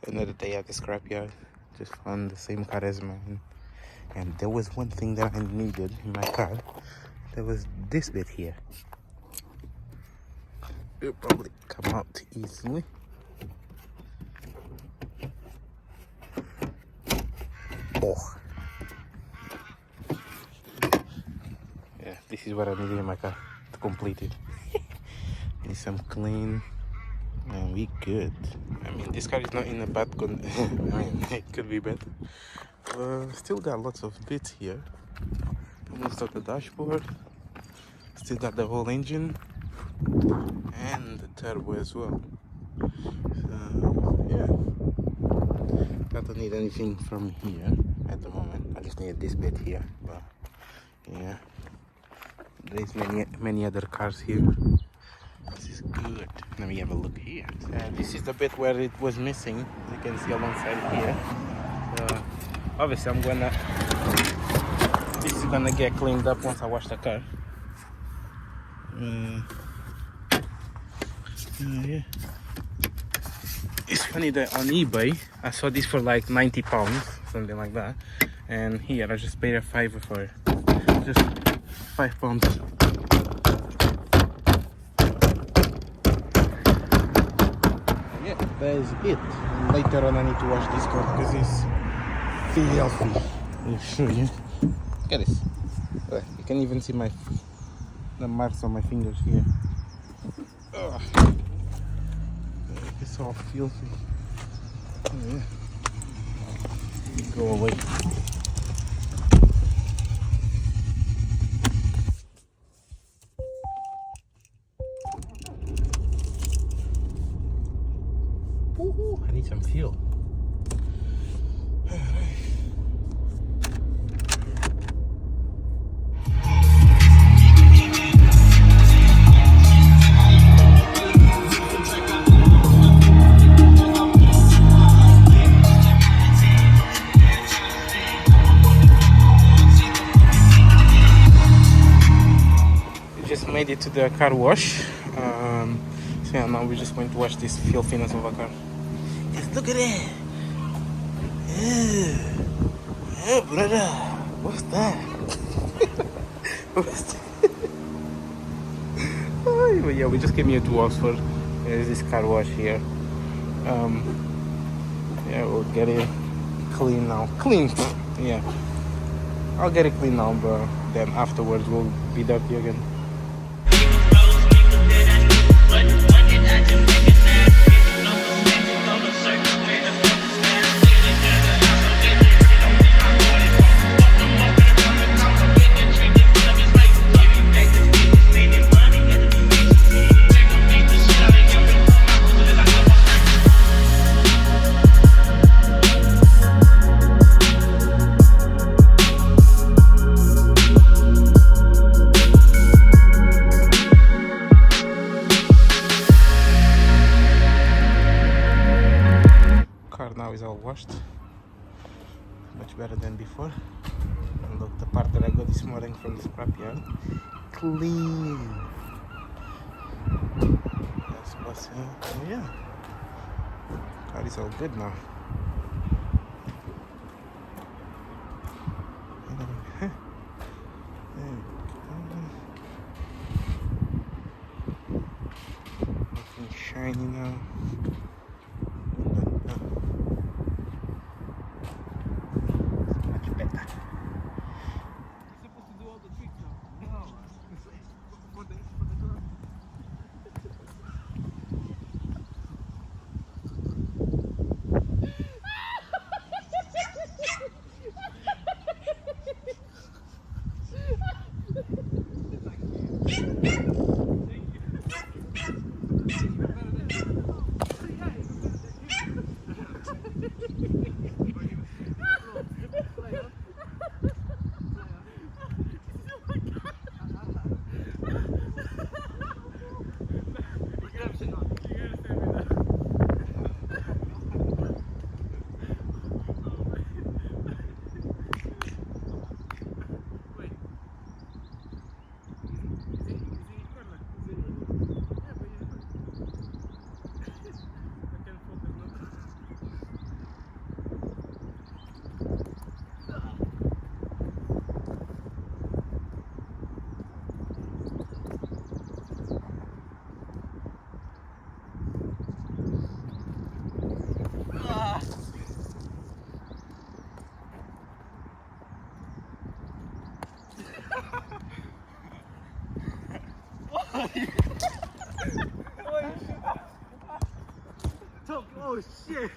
Another day at the scrapyard. Just found the same car as mine. And there was one thing that I needed in my car. There was this bit here. It'll probably come out easily. Oh. Yeah, this is what I needed in my car to complete it. Need some clean. And we good. I mean, this car is not in a bad condition. I mean, it could be better. Still got lots of bits here. Almost at the dashboard. Still got the whole engine and the turbo as well. So yeah, I don't need anything from here at the moment. I just need this bit here. But yeah, there's many other cars here. This is good. Let me have a look here. This is the bit where it was missing. You can see alongside here. Obviously, this is gonna get cleaned up once I wash the car. Yeah. It's funny that on eBay I saw this for like £90, something like that, and here I just paid a £5 for it. Just £5. That is it. Later on I need to wash this car because it's filthy. I'll show you. Look at this. You can even see the marks on my fingers here. Ugh. It's all filthy. Yeah. Go away. Ooh, I need some fuel. We just made it to the car wash. So yeah, now we're just going to wash this filthiness of a car. Just look at it. Yeah, brother. What's that? What's that? Oh, yeah, we just came here to Oxford. There's this car wash here. Yeah, we'll get it clean now. Clean. Yeah. I'll get it clean now, but then afterwards we'll be dirty again. Now is all washed, much better than before. And look, the part that I got this morning from the scrapyard, clean. That's what's yeah. Car is all good now. Looking shiny now. Oh shit!